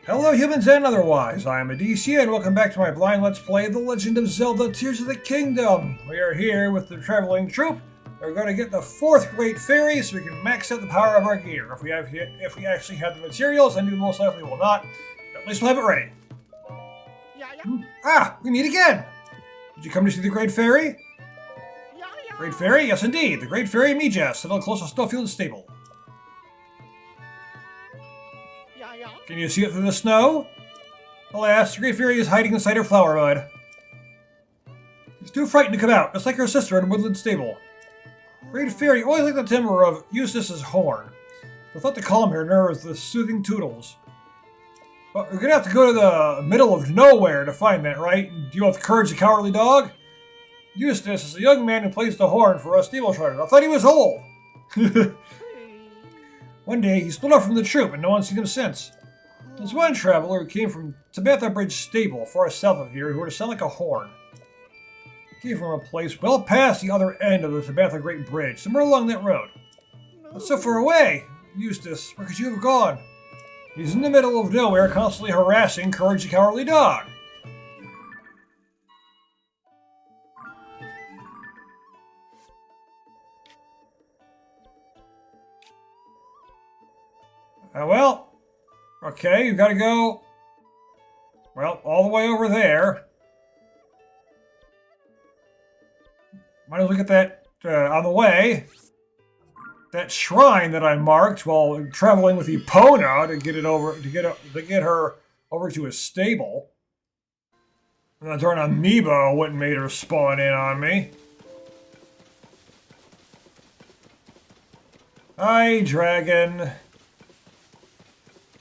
Hello humans and otherwise, I am Addie and welcome back to my blind let's play The Legend of Zelda Tears of the Kingdom. We are here with the traveling troupe. We're going to get the fourth great fairy so we can max out the power of our gear. If we actually have the materials, and we most likely will not, but at least we'll have it ready. Ah, we meet again! Did you come to see the great fairy? Great fairy? Yes indeed, the great fairy Mijas, settled close to Snowfield Stable. Can you see it through the snow? Alas, the Great Fairy is hiding inside her flower bud. She's too frightened to come out, just like her sister in Woodland Stable. Great Fairy always liked the timbre of Eustace's horn. The thought to calm her nerves with soothing tootles. But we're gonna have to go to the middle of nowhere to find that, right? Do you have Courage the Cowardly Dog? Eustace is a young man who plays the horn for us stable trotters. I thought he was old! One day, he split off from the troop and no one's seen him since. There's one traveler who came from Tabitha Bridge Stable, far south of here, who were to sound like a horn. He came from a place well past the other end of the Tabitha Great Bridge, somewhere along that road. But so far away, Eustace, where could you have gone? He's in the middle of nowhere, constantly harassing Courage the Cowardly Dog. Well, okay, you've got to go, well, all the way over there. Might as well get that on the way. That shrine that I marked while traveling with Epona to get it over to get her over to his stable. And that darn amoeba wouldn't made her spawn in on me. Hi, dragon.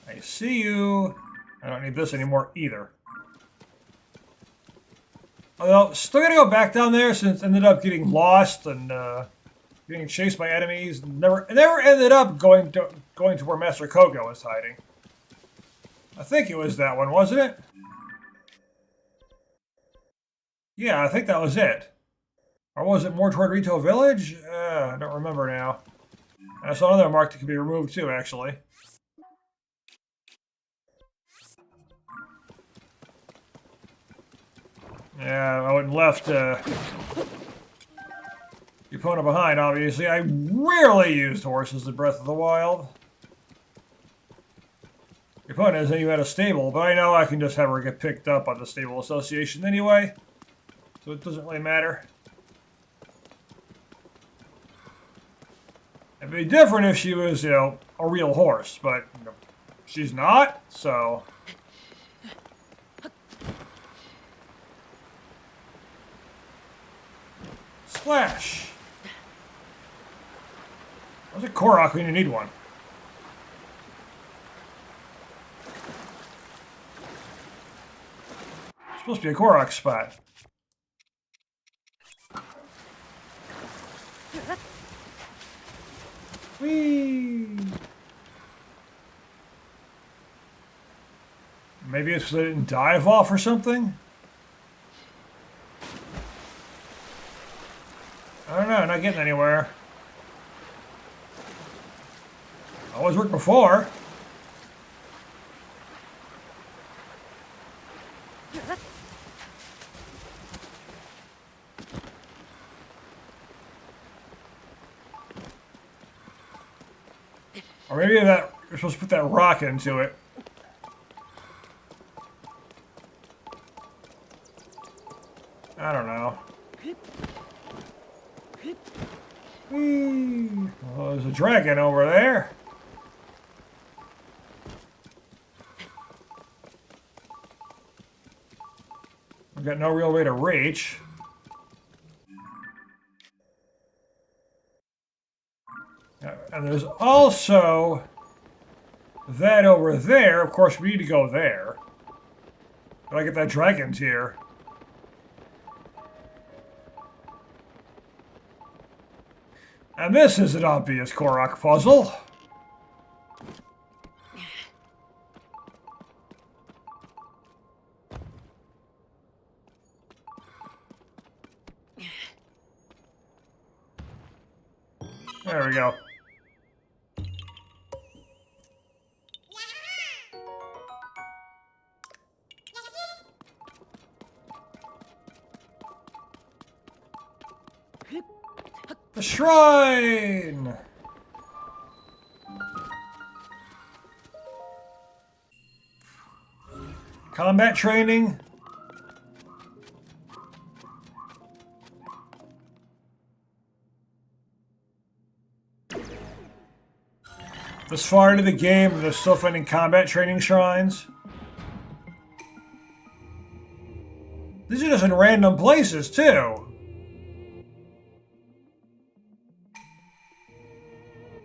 I see you. I don't need this anymore either. Although, still gotta go back down there since ended up getting lost and getting chased by enemies. Never ended up going to where Master Kogo was hiding. I think it was that one, wasn't it? Yeah, I think that was it. Or was it more toward Rito Village? I don't remember now. I saw another mark that could be removed too, actually. Yeah, I went and left Epona behind, obviously. I rarely used horses in Breath of the Wild. Epona isn't even at a stable, but I know I can just have her get picked up on the stable association anyway. So it doesn't really matter. It'd be different if she was, you know, a real horse, but you know, she's not, so... Splash! Where's a Korok when you need one? It's supposed to be a Korok spot. Whee! Maybe it's because I didn't dive off or something? I don't know, not getting anywhere. Always worked before. Or maybe that you're supposed to put that rock into it. I don't know. Well, there's a dragon over there. I've got no real way to reach. And there's also that over there. Of course, we need to go there. But I get that dragon tier. And this is an obvious Korok puzzle. There we go. The shrine! Combat training. This far into the game, they're still finding combat training shrines. These are just in random places, too.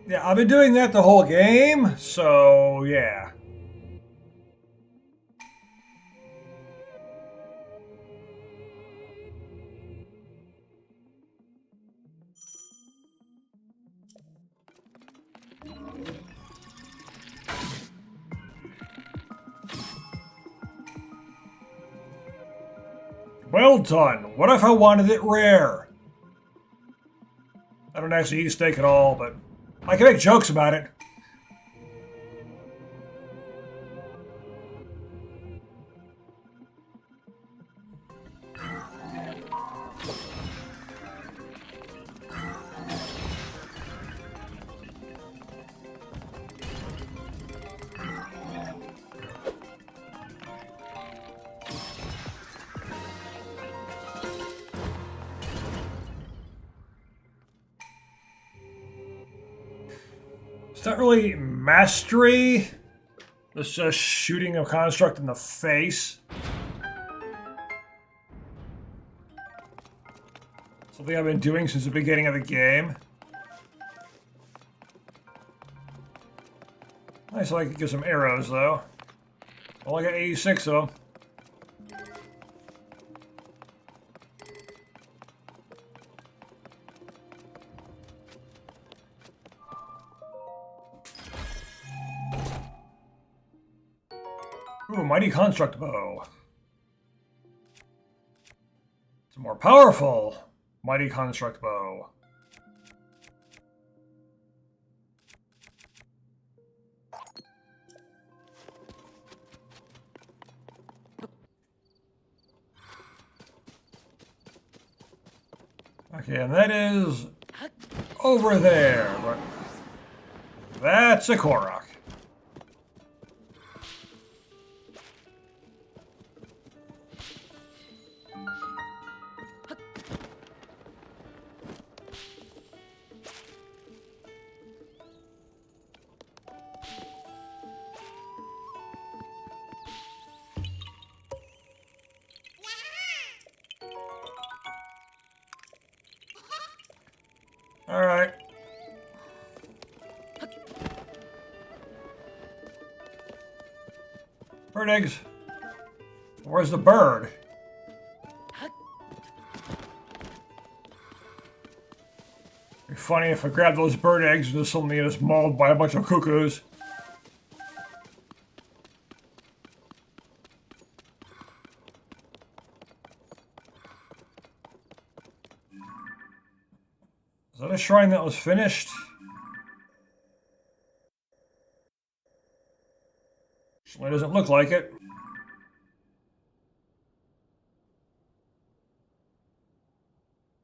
Yeah, I've been doing that the whole game, so yeah. Well done. What if I wanted it rare? I don't actually eat steak at all, but I can make jokes about it. It's not really mastery. It's just shooting a construct in the face. Something I've been doing since the beginning of the game. Nice, I could get some arrows though. Well, I got 86 of them. Ooh, mighty construct bow. It's a more powerful mighty construct bow. Okay, and that is over there, but that's a Korok. Alright. Bird eggs. Where's the bird? It'd be funny if I grabbed those bird eggs and just suddenly just mauled by a bunch of cuckoos. Is that a shrine that was finished? Certainly doesn't look like it.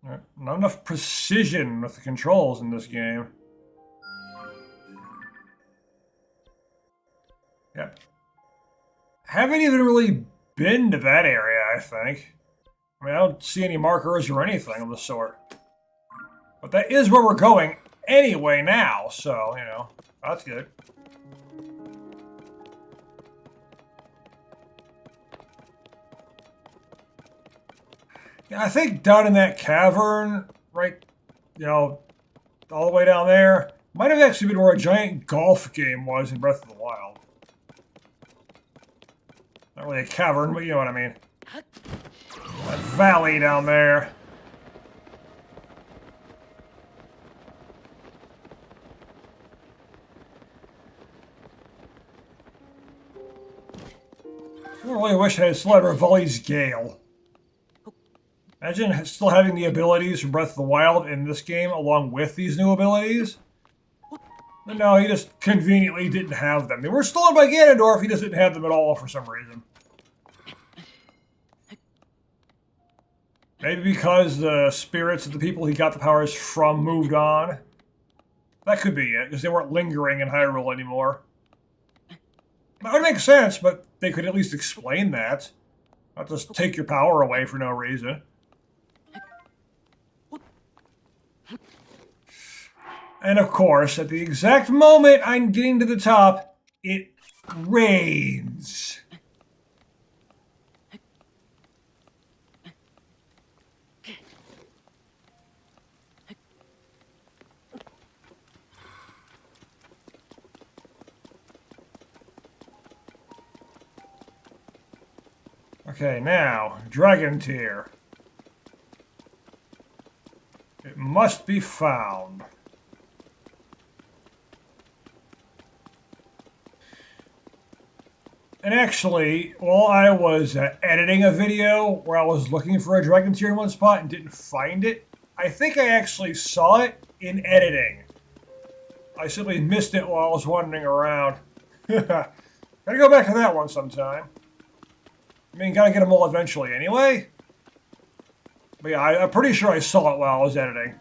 Not enough precision with the controls in this game. Yeah. Haven't even really been to that area, I think. I mean, I don't see any markers or anything of the sort. But that is where we're going anyway now, so, you know, that's good. Yeah, I think down in that cavern, right, you know, all the way down there, might have actually been where a giant golf game was in Breath of the Wild. Not really a cavern, but you know what I mean. That valley down there. I really wish I had still had Rivali's Gale. Imagine still having the abilities from Breath of the Wild in this game along with these new abilities. But no, he just conveniently didn't have them. They were stolen by Ganondorf, he just didn't have them at all for some reason. Maybe because the spirits of the people he got the powers from moved on. That could be it, because they weren't lingering in Hyrule anymore. That would make sense, but they could at least explain that. Not just take your power away for no reason. And of course, at the exact moment I'm getting to the top, it rains. Okay, now, Dragon Tear. It must be found. And actually, while I was editing a video where I was looking for a Dragon Tear in one spot and didn't find it, I think I actually saw it in editing. I simply missed it while I was wandering around. Gotta go back to that one sometime. I mean, gotta get them all eventually anyway. But yeah, I'm pretty sure I saw it while I was editing.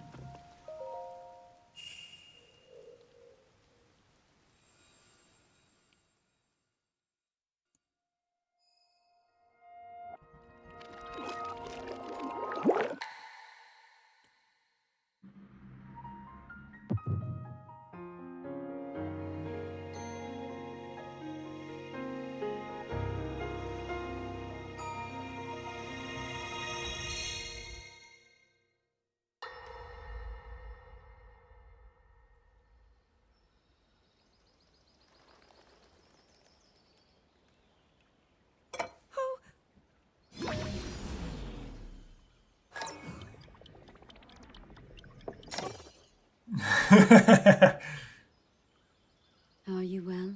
Are you well?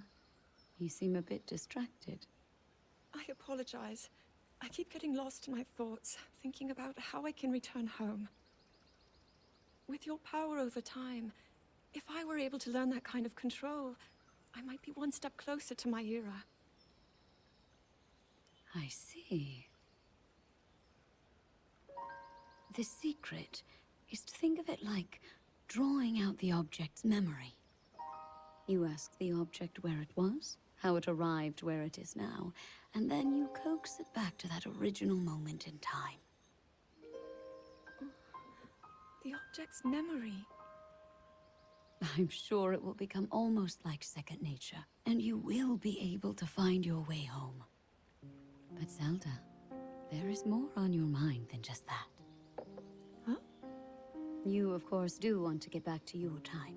You seem a bit distracted. I apologize. I keep getting lost in my thoughts, thinking about how I can return home. With your power over time, if I were able to learn that kind of control, I might be one step closer to my era. I see. The secret is to think of it like drawing out the object's memory. You ask the object where it was, how it arrived where it is now, and then you coax it back to that original moment in time. The object's memory. I'm sure it will become almost like second nature, and you will be able to find your way home. But Zelda, there is more on your mind than just that. Huh? You, of course, do want to get back to your time.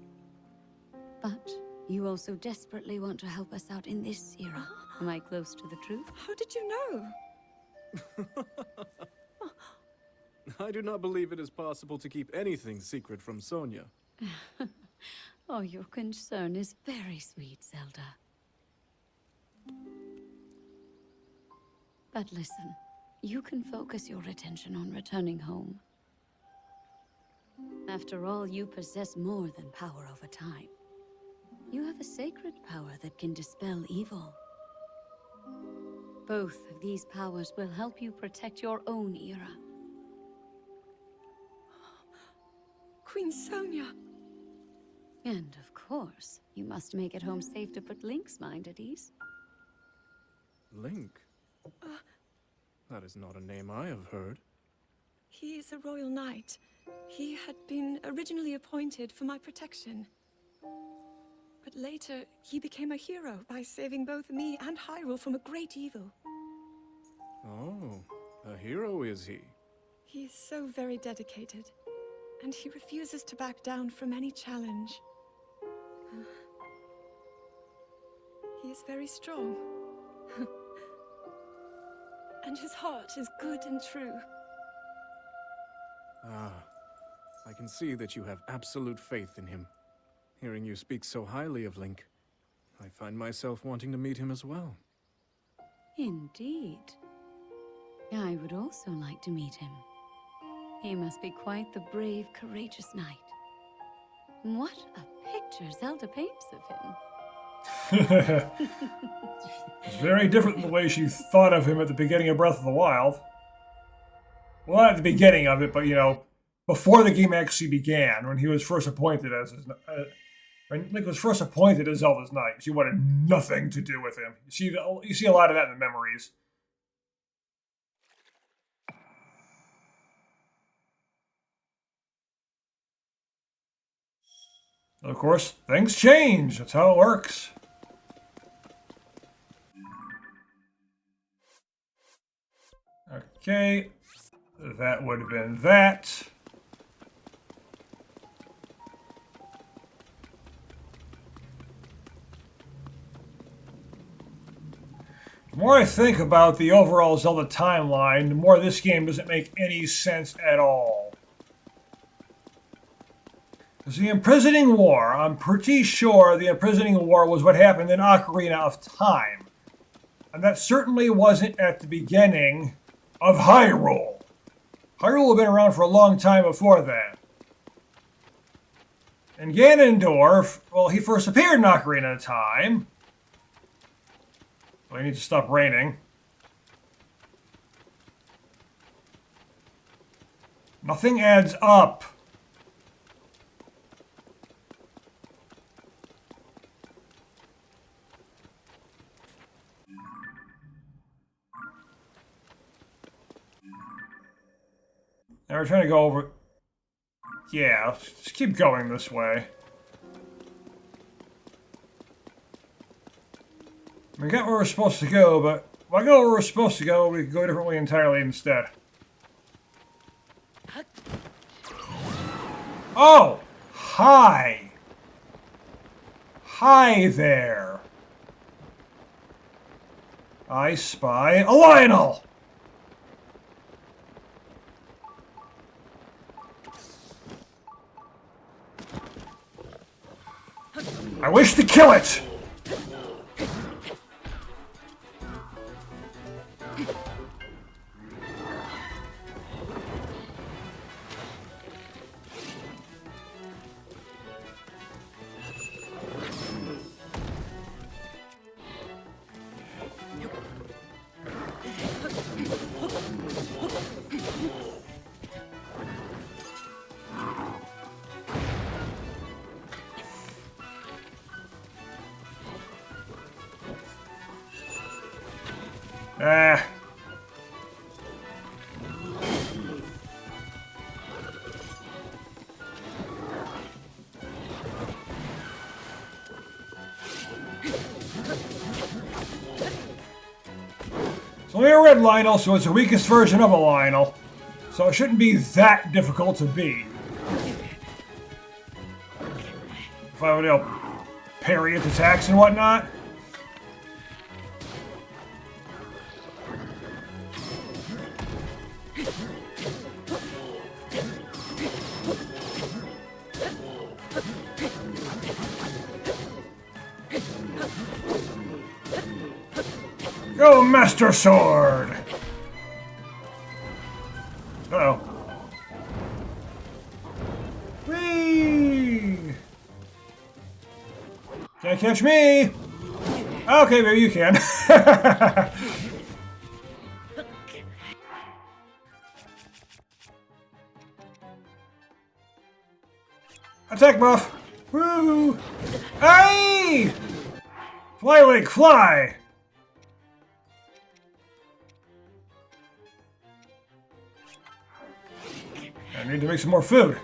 But you also desperately want to help us out in this era. Am I close to the truth? How did you know? I do not believe it is possible to keep anything secret from Sonia. Oh, your concern is very sweet, Zelda. But listen, you can focus your attention on returning home. After all, you possess more than power over time. You have a sacred power that can dispel evil. Both of these powers will help you protect your own era. Queen Sonia. And of course, you must make it home safe to put Link's mind at ease. Link? That is not a name I have heard. He is a royal knight. He had been originally appointed for my protection. But later, he became a hero by saving both me and Hyrule from a great evil. Oh, a hero is he? He is so very dedicated, and he refuses to back down from any challenge. He is very strong. And his heart is good and true. Ah, I can see that you have absolute faith in him. Hearing you speak so highly of Link, I find myself wanting to meet him as well. Indeed. I would also like to meet him. He must be quite the brave, courageous knight. What a picture Zelda paints of him. It's very different than the way she thought of him at the beginning of Breath of the Wild. Well, not at the beginning of it, but, you know, before the game actually began, when he was first appointed as his... when Link was first appointed as Zelda's knight, she wanted nothing to do with him. You see a lot of that in the memories. Of course, things change. That's how it works. Okay, that would have been that. The more I think about the overall Zelda timeline, the more this game doesn't make any sense at all. Because the Imprisoning War, I'm pretty sure the Imprisoning War was what happened in Ocarina of Time. And that certainly wasn't at the beginning of Hyrule. Hyrule had been around for a long time before that. And Ganondorf, well, he first appeared in Ocarina of Time. Well, I need to stop raining. Nothing adds up. Now we're trying to go over... Yeah, just keep going this way. We got where we're supposed to go, but if I go where we're supposed to go, we can go a different way entirely instead. Oh! Hi! Hi there! I spy a Lionel! I wish to kill it! It's only a red Lionel, so it's the weakest version of a Lionel. So it shouldn't be that difficult to beat. If I would, you know, parry its attacks and whatnot. Go, Master Sword! Uh-oh. Whee! Can't catch me! Okay, maybe you can. Attack buff! Woo! Hey! Fly, Link, fly! I need to make some more food.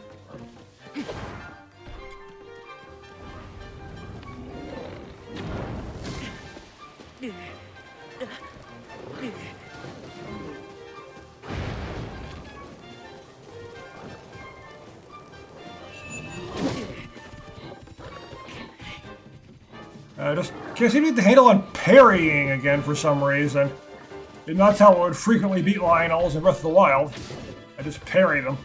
Just can't seem to get the handle on parrying again for some reason. And that's how I would frequently beat Lionels in Breath of the Wild. I just parry them.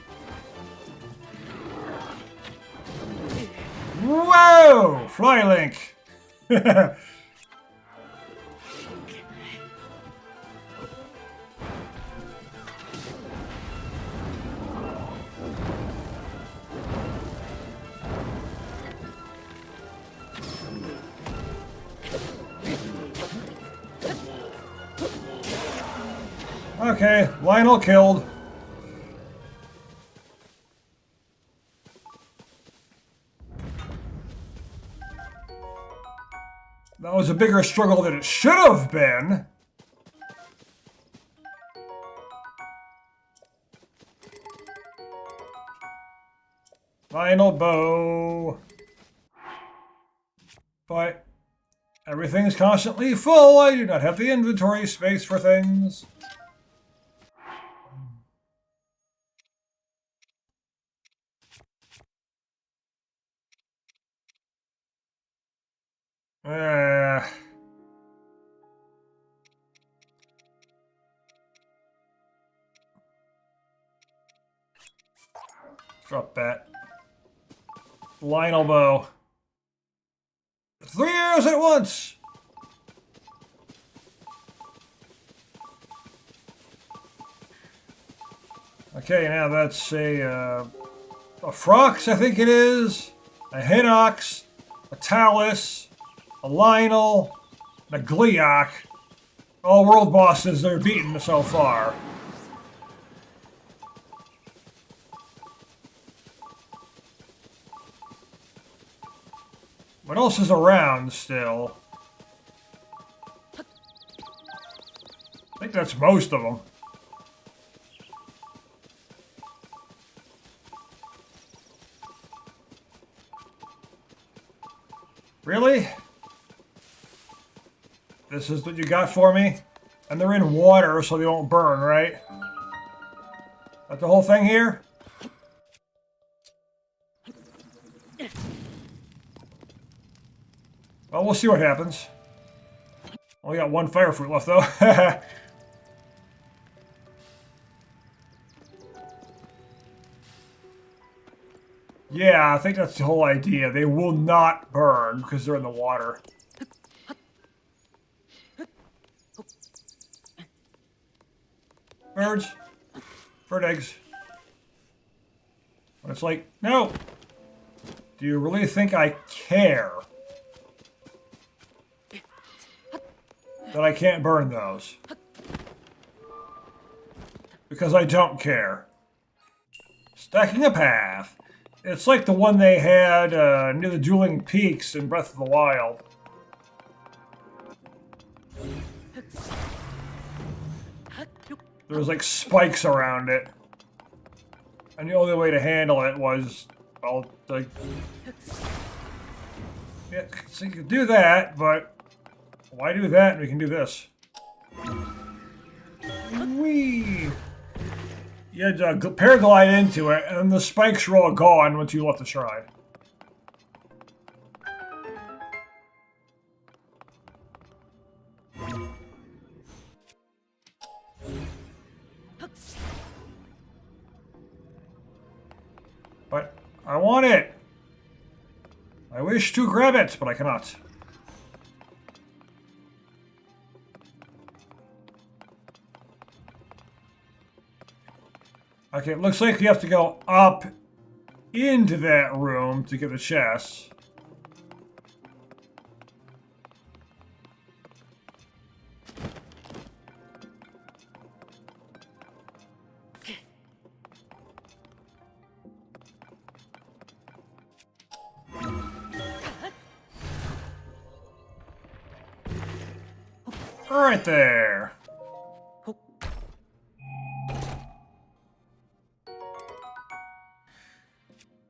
Whoa! Fly, Link! Okay, Lionel killed. was a bigger struggle than it should have been. Final bow. But everything's constantly full. I do not have the inventory space for things. Drop that. Lionel bow. 3 arrows at once! Okay, now that's a Frox, I think it is, a Hinox, a Talus, a Lionel, and a Gliok. All world bosses that are beaten so far. What else is around still? I think that's most of them. Really? This is what you got for me? And they're in water so they won't burn, right? That's the whole thing here? Well, we'll see what happens. Only got 1 fire fruit left, though. Yeah, I think that's the whole idea. They will not burn because they're in the water. Birds. Bird eggs. And it's like, no! Do you really think I care? That I can't burn those. Because I don't care. Stacking a path. It's like the one they had near the Dueling Peaks in Breath of the Wild. There was like spikes around it. And the only way to handle it was, well, like... Yeah, so you could do that, but... Why do that and we can do this? Whee! You had to paraglide into it, and the spikes were all gone once you left the shrine. But I want it! I wish to grab it, but I cannot. Okay, it looks like you have to go up into that room to get the chest. Right there.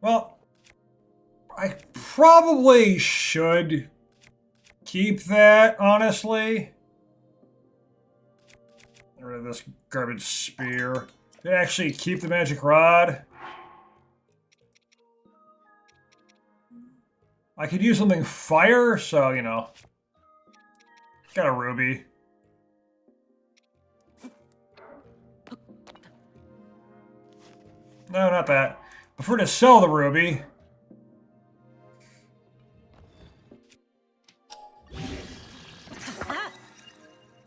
Well, I probably should keep that, honestly. Get rid of this garbage spear. Did I actually keep the magic rod? I could use something fire, so, you know. Got a ruby. No, not that. Prefer to sell the ruby.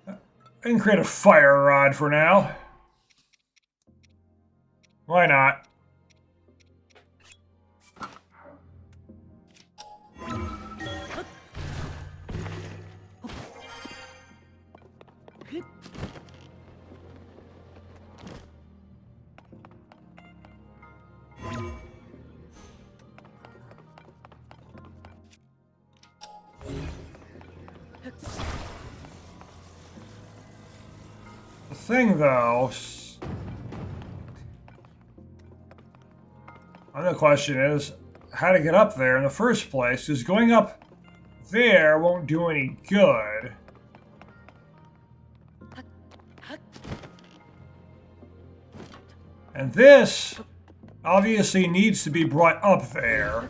I can create a fire rod for now. Why not? The thing, though... Another question is how to get up there in the first place, because going up there won't do any good. And this obviously needs to be brought up there.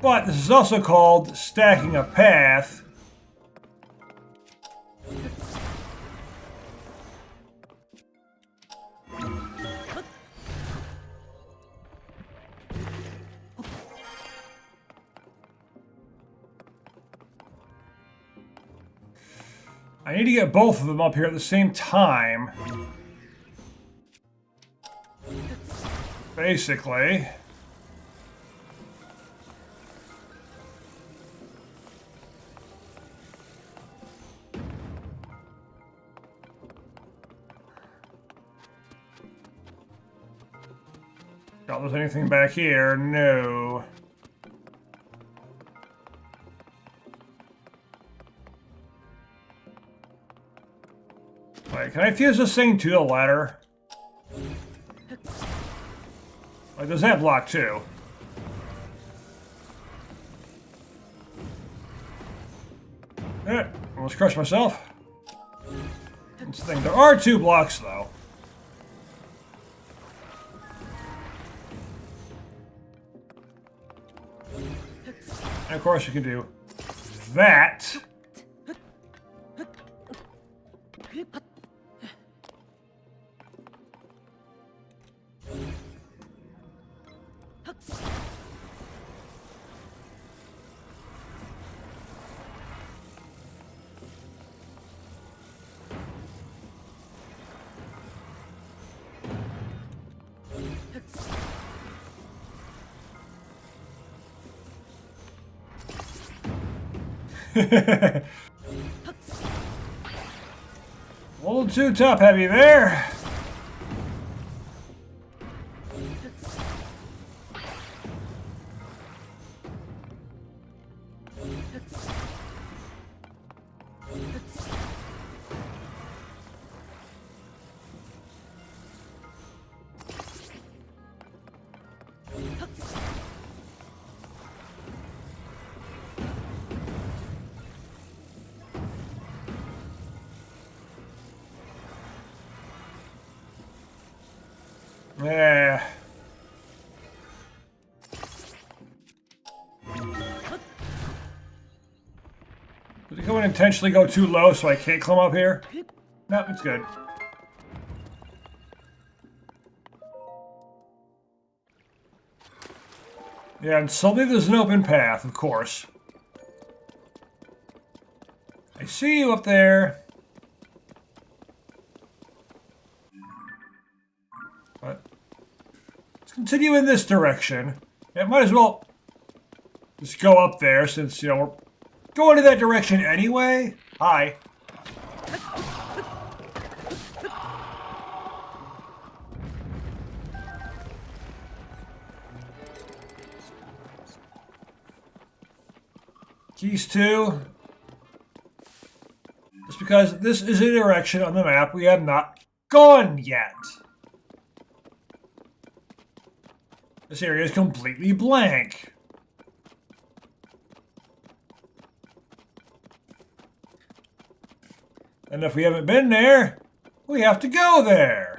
But this is also called stacking a path. I need to get both of them up here at the same time. Basically. Doubt there's anything back here. No. Wait, can I fuse this thing to the ladder? Wait, does that block too? Almost crushed myself. That's the thing. There are 2 blocks though. And of course you can do that. A little too top heavy there. Yeah. Did it go and intentionally go too low so I can't climb up here? Nope, it's good. Yeah, and suddenly there's an open path, of course. I see you up there. But let's continue in this direction. It might as well just go up there since, you know, we're going in that direction anyway. Hi. Keys 2. Just because this is a direction on the map we have not gone yet. This area is completely blank. And if we haven't been there, we have to go there.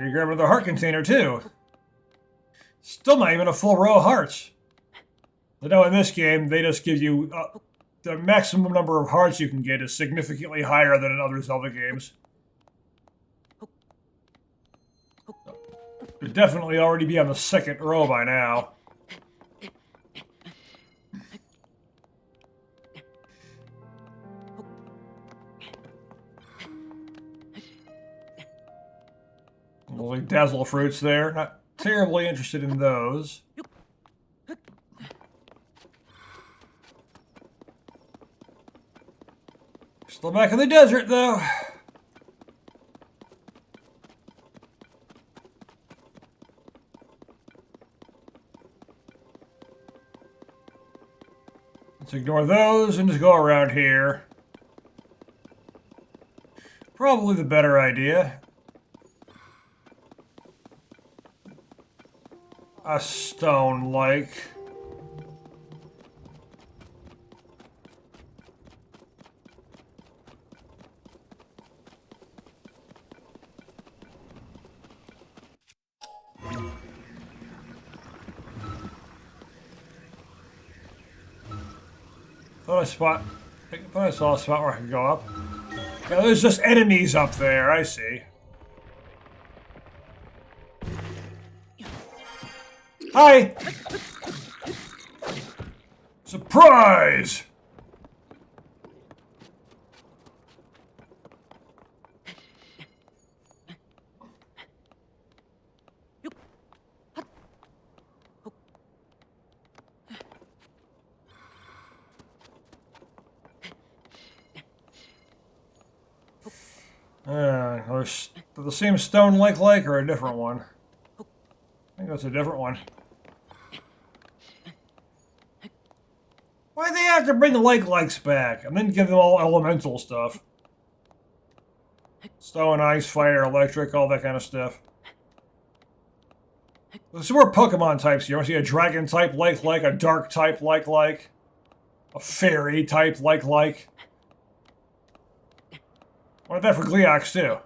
You grab the heart container too. Still not even a full row of hearts. I know in this game they just give you the maximum number of hearts you can get is significantly higher than in other Zelda games. You'd definitely already be on the 2nd row by now. Little dazzle fruits there. Not terribly interested in those. Still back in the desert, though. Let's ignore those and just go around here. Probably the better idea. A stone-like. I thought I saw a spot where I could go up. Yeah, there's just enemies up there, I see. Hi! Surprise! There's the same stone-like or a different one? I think that's a different one. Why'd they have to bring the likes back and then give them all elemental stuff? Stone, ice, fire, electric, all that kind of stuff. There's some more Pokemon types here. You want to see a dragon type like, a dark type like, a fairy type like. Wanted that for Gleox too.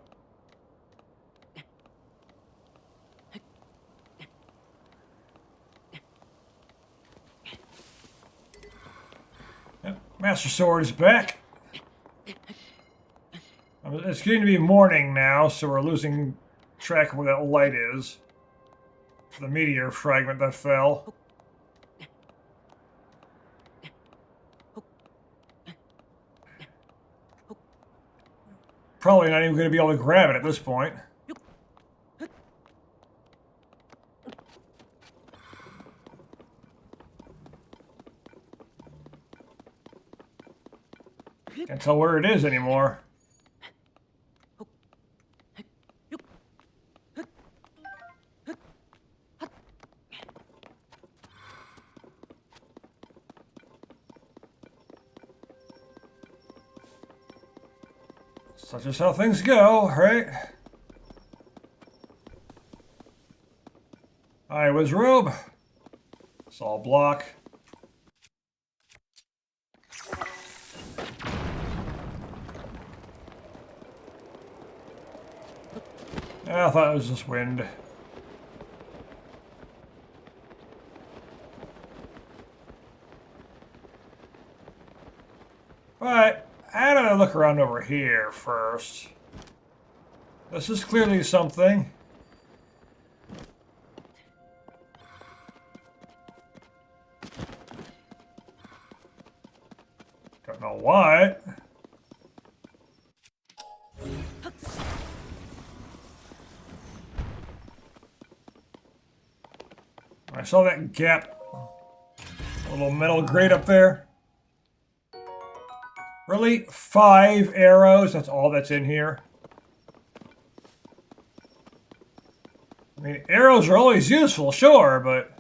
Yep, Master Sword is back. It's getting to be morning now, so we're losing track of where that light is. The meteor fragment that fell. Probably not even going to be able to grab it at this point. Can't tell where it is anymore. Such is how things go, right? Hi, Wizrobe. Saw block. I thought it was just wind. But I gotta look around over here first. This is clearly something. Don't know what. I saw that gap. A little metal grate up there. Really? 5 arrows? That's all that's in here? I mean, arrows are always useful, sure, but...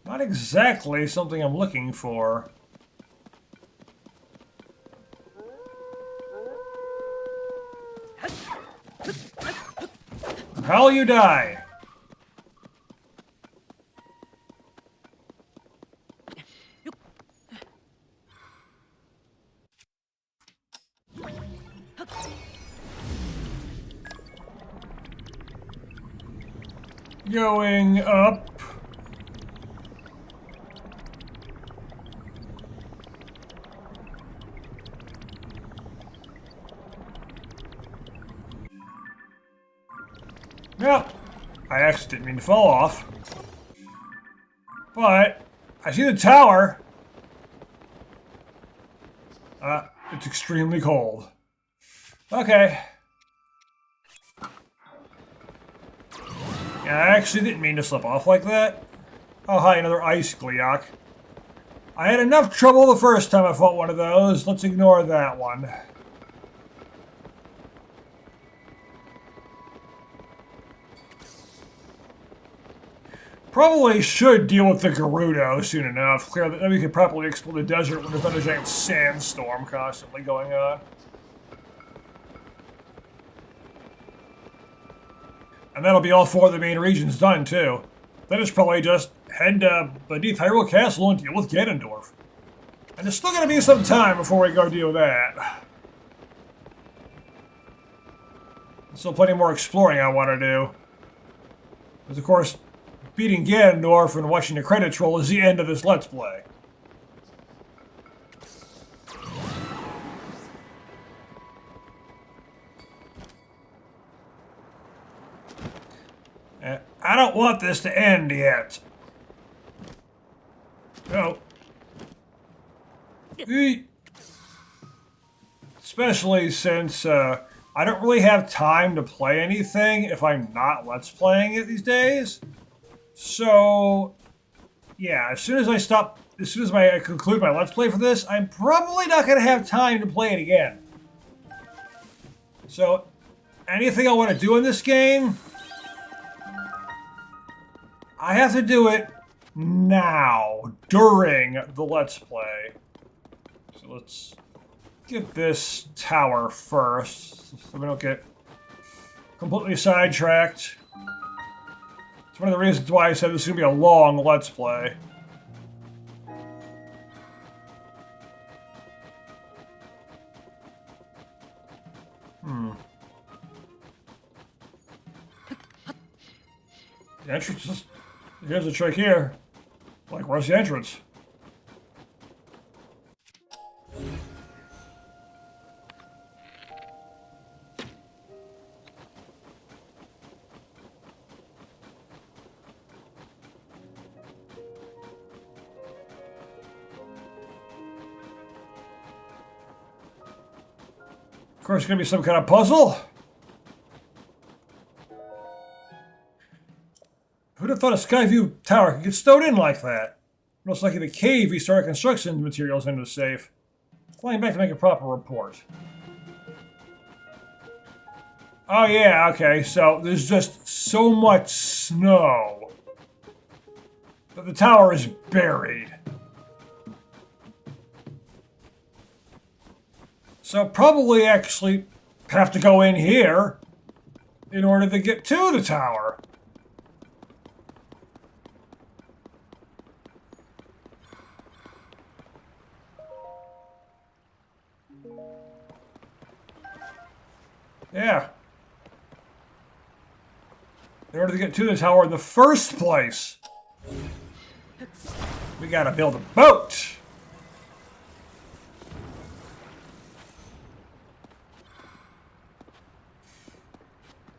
not exactly something I'm looking for. How'll you die? Going up. Yep. I actually didn't mean to fall off. But I see the tower. It's extremely cold. Okay. Yeah, I actually didn't mean to slip off like that. Oh, hi, another ice Gleok. I had enough trouble the first time I fought one of those. Let's ignore that one. Probably should deal with the Gerudo soon enough. Clear that we could properly explore the desert when there's not a giant sandstorm constantly going on. And that'll be all 4 of the main regions done, too. Then it's probably just head beneath Hyrule Castle and deal with Ganondorf. And there's still gonna be some time before we go deal with that. There's still plenty more exploring I want to do. Because, of course, beating Ganondorf and watching the credits roll is the end of this Let's Play. I don't want this to end yet. No. Especially since I don't really have time to play anything if I'm not Let's Playing it these days. So, yeah, as soon as I conclude my Let's Play for this, I'm probably not going to have time to play it again. So, anything I want to do in this game, I have to do it now, during the Let's Play. So let's get this tower first, so we don't get completely sidetracked. It's one of the reasons why I said this is going to be a long Let's Play. The entrance is... Here's a trick here. Like, where's the entrance? Of course, it's gonna be some kind of puzzle. Who'd have thought a Skyview tower could get stowed in like that? Most likely the cave we started construction materials into the safe. Flying back to make a proper report. Oh yeah, okay, so there's just so much snow that the tower is buried. So probably actually have to go in here in order to get to the tower. Yeah. In order to get to the tower in the first place, we gotta build a boat.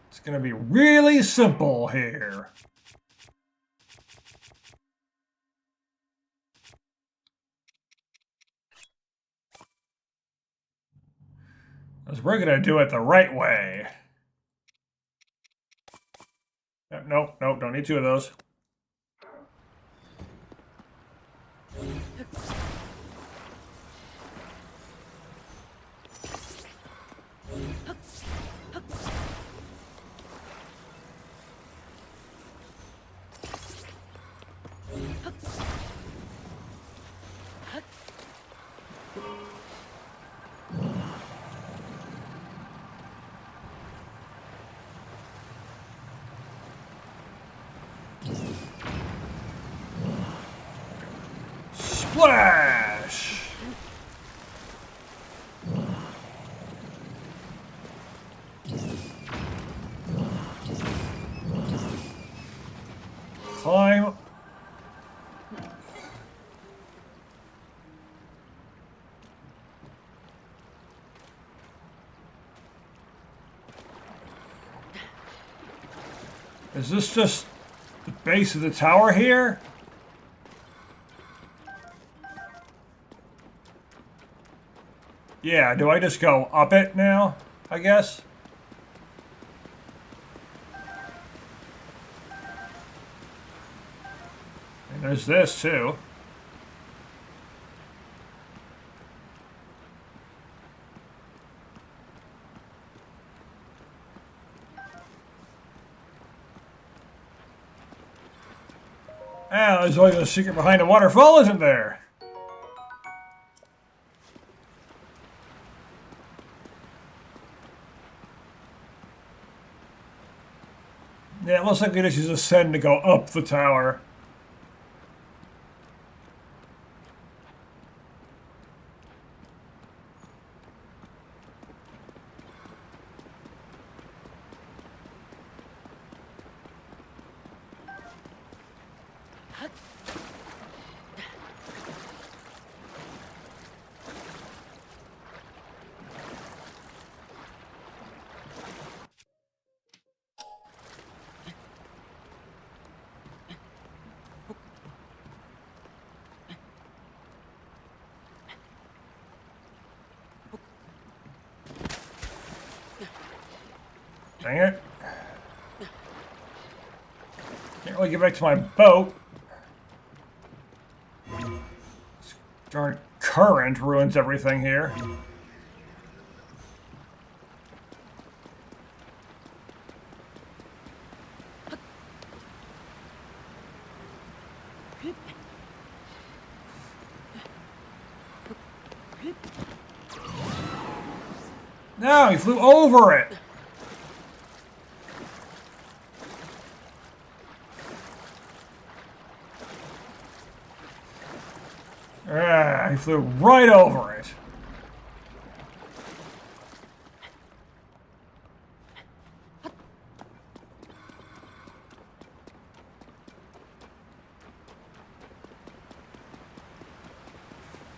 It's gonna be really simple here. Because we're gonna do it the right way. Nope, nope, don't need 2 of those. Splash! Climb. Is this just the base of the tower here? Yeah, do I just go up it now, I guess? And there's this, too. Ah, there's always a secret behind a waterfall, isn't there? Yeah, it looks like we just use ascend to go up the tower. Dang it. Can't really get back to my boat. This darn current ruins everything here. No, he flew over it. Ah, he flew right over it.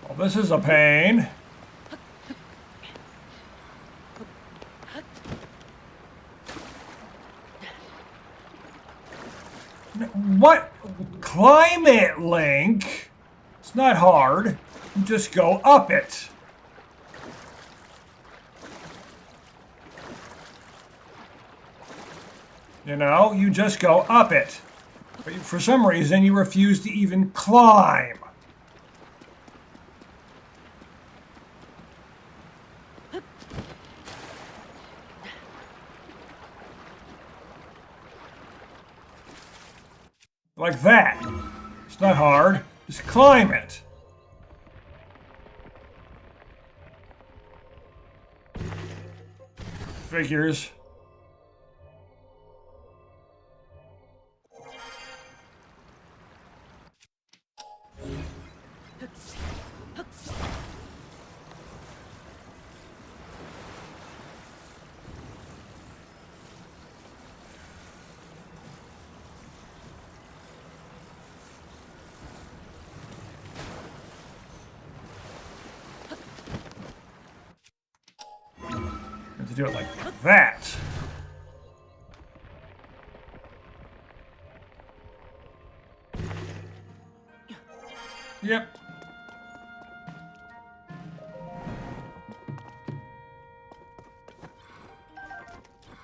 Well, this is a pain. What? Climb it, Link. It's not hard. You just go up it. You know, you just go up it. But for some reason, you refuse to even climb. Like that. It's not hard. Just climb it. Figures. To do it like that. Yep.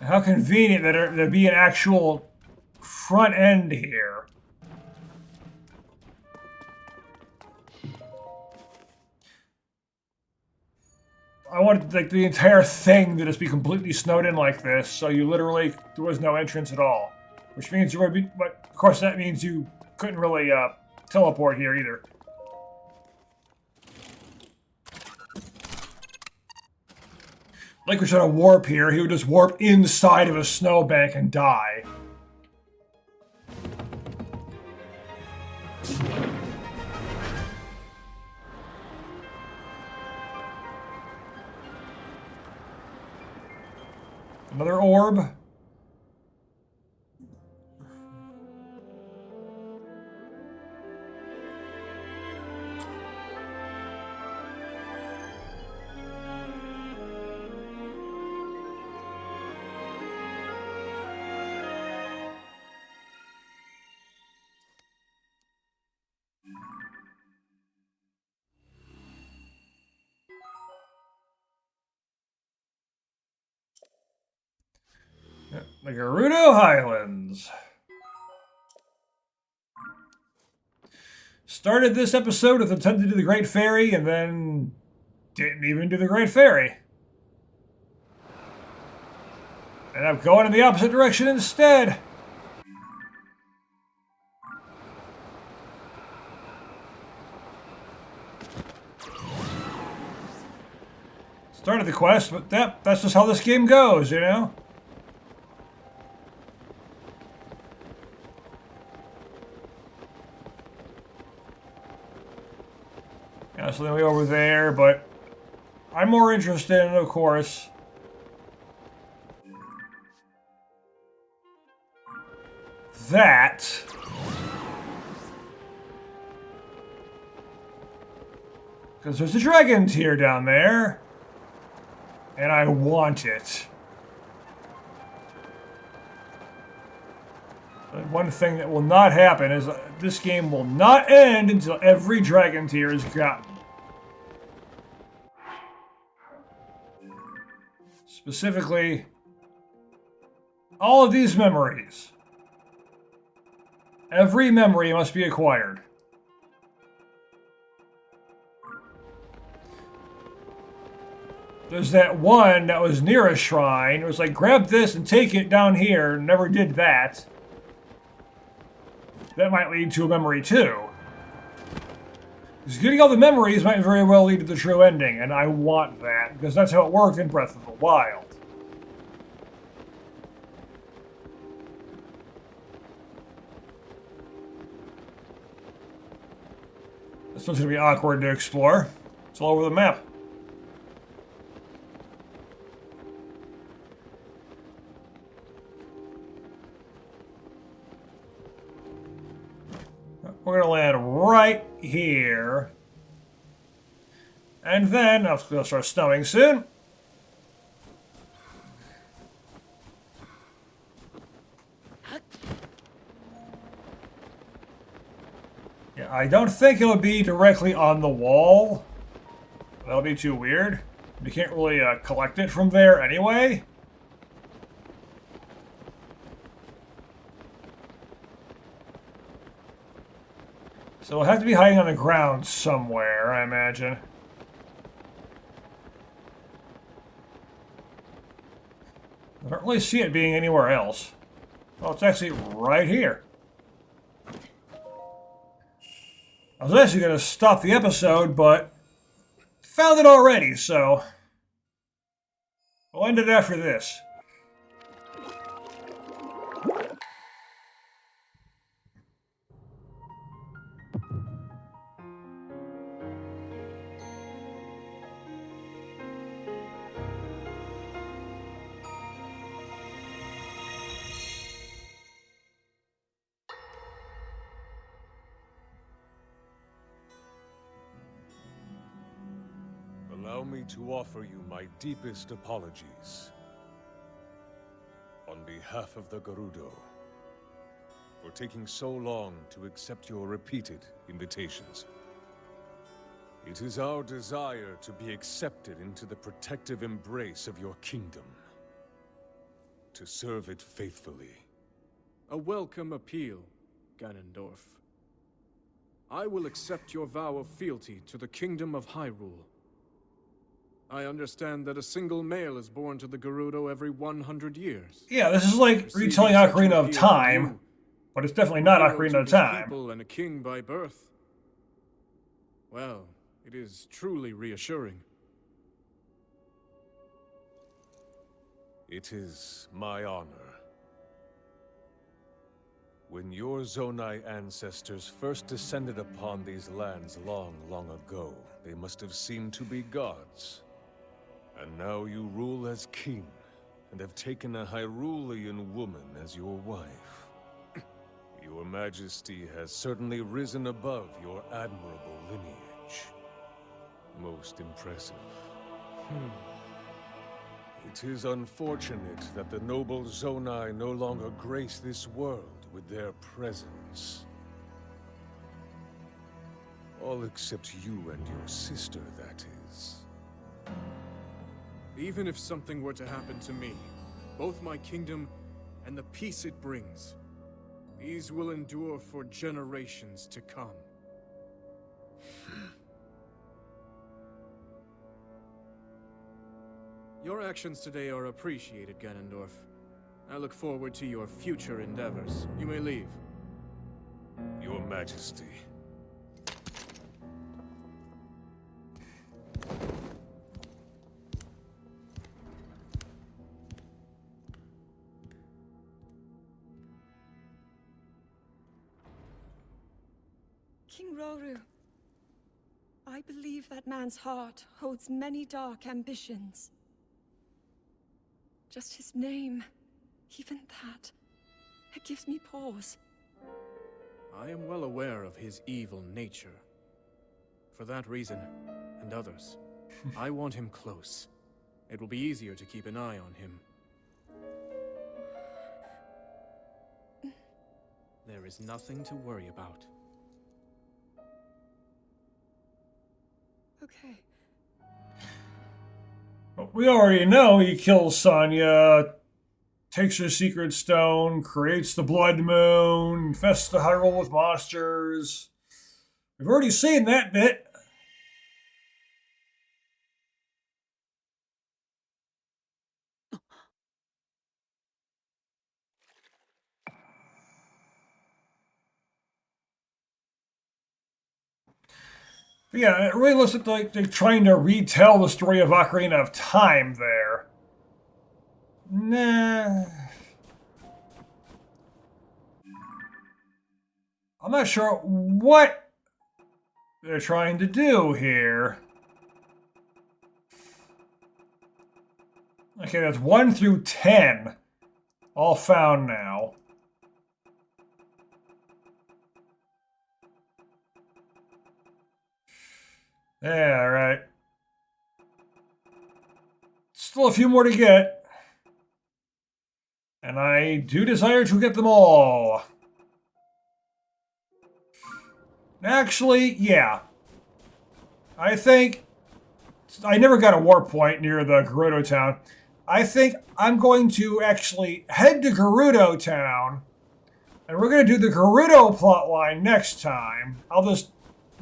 How convenient that there'd be an actual front end here. I wanted like the entire thing to just be completely snowed in like this, so you literally there was no entrance at all. Which means you would be, but of course that means you couldn't really teleport here either. Like we're trying to warp here, he would just warp inside of a snowbank and die. Another orb. The Gerudo Highlands. Started this episode with attempting to do the Great Fairy and then didn't even do the Great Fairy. And I'm going in the opposite direction instead. Started the quest, but that's just how this game goes, you know? Yeah, so then we over there, but I'm more interested in, of course, that. Because there's a dragon tier down there. And I want it. But one thing that will not happen is this game will not end until every dragon tier is gotten. Specifically, all of these memories. Every memory must be acquired. There's that one that was near a shrine. It was like, grab this and take it down here. Never did that. That might lead to a memory too. Because getting all the memories might very well lead to the true ending, and I want that, because that's how it worked in Breath of the Wild. This one's going to be awkward to explore. It's all over the map. We're going to land right here. And then, it's going to start snowing soon. Yeah, I don't think it'll be directly on the wall. That'll be too weird. You can't really collect it from there anyway. So it'll have to be hiding on the ground somewhere, I imagine. I don't really see it being anywhere else. Well, it's actually right here. I was actually going to stop the episode, but found it already, so we'll end it after this. Allow me to offer you my deepest apologies. On behalf of the Gerudo, for taking so long to accept your repeated invitations. It is our desire to be accepted into the protective embrace of your kingdom. To serve it faithfully. A welcome appeal, Ganondorf. I will accept your vow of fealty to the Kingdom of Hyrule. I understand that a single male is born to the Gerudo every 100 years. Yeah, this is like retelling Ocarina of Time, but it's definitely not Ocarina of Time. People and a king by birth. Well, it is truly reassuring. It is my honor. When your Zonai ancestors first descended upon these lands long, long ago, they must have seemed to be gods. And now you rule as king, and have taken a Hyrulean woman as your wife. Your Majesty has certainly risen above your admirable lineage. Most impressive. It is unfortunate that the noble Zonai no longer grace this world with their presence. All except you and your sister, that is. Even if something were to happen to me, both my kingdom and the peace it brings, these will endure for generations to come. Your actions today are appreciated, Ganondorf. I look forward to your future endeavors. You may leave. Your Majesty. King Roru, I believe that man's heart holds many dark ambitions. Just his name, even that, it gives me pause. I am well aware of his evil nature. For that reason, and others, I want him close. It will be easier to keep an eye on him. There is nothing to worry about. Okay. We already know he kills Sonya, takes her secret stone, creates the Blood Moon, infests the Hyrule with monsters. We've already seen that bit. But yeah, it really looks like they're trying to retell the story of Ocarina of Time there. Nah. I'm not sure what they're trying to do here. Okay, that's 1 through 10. All found now. Yeah, right. Still a few more to get. And I do desire to get them all. Actually, yeah. I think... I never got a war point near the Gerudo town. I think I'm going to actually head to Gerudo town. And we're going to do the Gerudo plotline next time. I'll just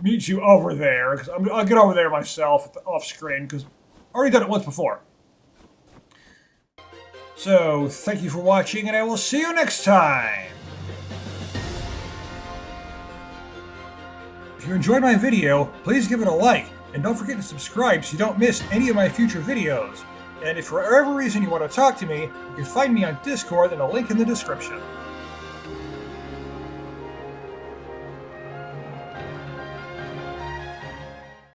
meet you over there. Because I'll get over there myself off screen. Because I've already done it once before. So, thank you for watching. And I will see you next time. If you enjoyed my video, please give it a like, and don't forget to subscribe so you don't miss any of my future videos. And if for whatever reason you want to talk to me, you can find me on Discord and a link in the description.